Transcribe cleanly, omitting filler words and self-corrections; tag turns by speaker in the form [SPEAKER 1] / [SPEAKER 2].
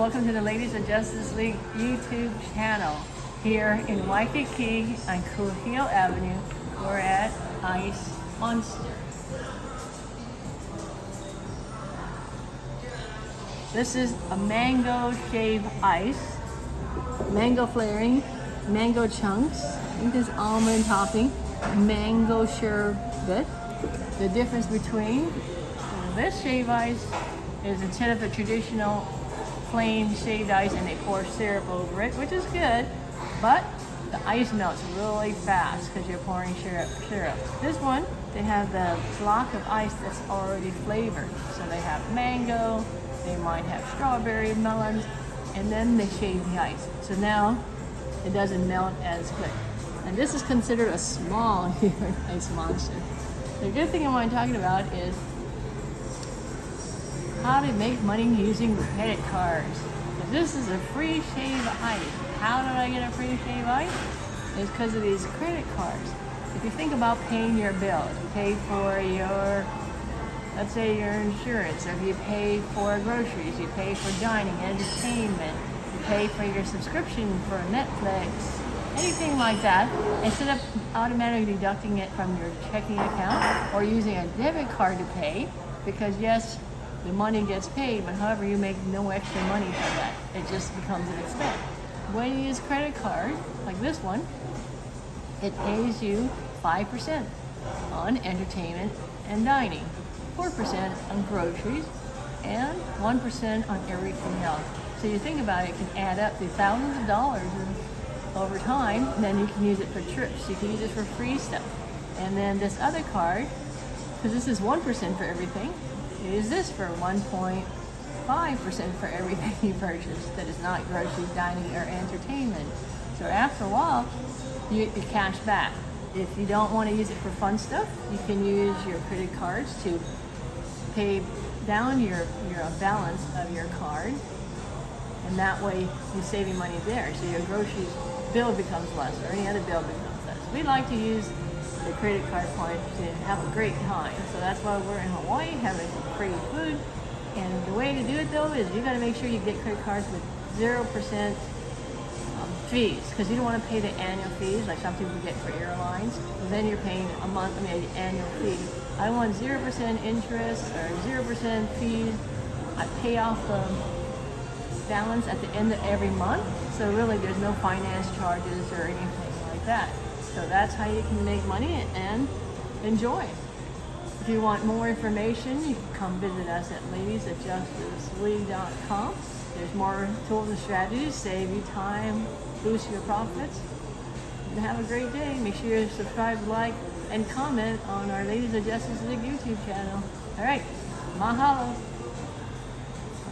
[SPEAKER 1] welcome to the Ladies of Justice League YouTube channel. Here in Waikiki on Kuhio Avenue, we're at Ice Monster. This is a mango shave ice, mango flavoring, mango chunks. I think there's almond topping, mango sherbet. The difference between this shave ice is instead of the traditional plain shaved ice and they pour syrup over it, which is good, but the ice melts really fast because you're pouring syrup. This one, they have the block of ice that's already flavored. So they have mango, they might have strawberry, melons, and then they shave the ice. So now it doesn't melt as good. And this is considered a small Ice Monster. The good thing I want to talk about is how to make money using credit cards. If this is a free shave ice, how did I get a free shave ice? It's because of these credit cards. If you think about paying your bills, you pay for your, let's say your insurance, or if you pay for groceries, you pay for dining, entertainment, you pay for your subscription for Netflix, anything like that, instead of automatically deducting it from your checking account or using a debit card to pay, because yes, the money gets paid, but however, you make no extra money from that. It just becomes an expense. When you use credit card, like this one, it pays you 5% on entertainment and dining, 4% on groceries, and 1% on everything else. So you think about it, it can add up to thousands of dollars over time, and then you can use it for trips. You can use it for free stuff. And then this other card, because this is 1% for everything, use this for 1.5% for everything you purchase that is not groceries, dining, or entertainment. So after a while, you cash back. If you don't want to use it for fun stuff, you can use your credit cards to pay down your balance of your card, and that way you're saving money there. So your groceries bill becomes less, or any other bill becomes less. We like to use the credit card points to have a great time. So that's why we're in Hawaii having some free food. And the way to do it though is you got to make sure you get credit cards with 0% fees, because you don't want to pay the annual fees like some people get for airlines. And then you're paying an annual fee. I want 0% interest or 0% fees. I pay off the balance at the end of every month. So really there's no finance charges or anything like that. So that's how you can make money and enjoy. If you want more information, you can come visit us at ladiesofjusticeleague.com. There's more tools and strategies, save you time, boost your profits. And have a great day. Make sure you subscribe, like, and comment on our Ladies of Justice League YouTube channel. All right, mahalo.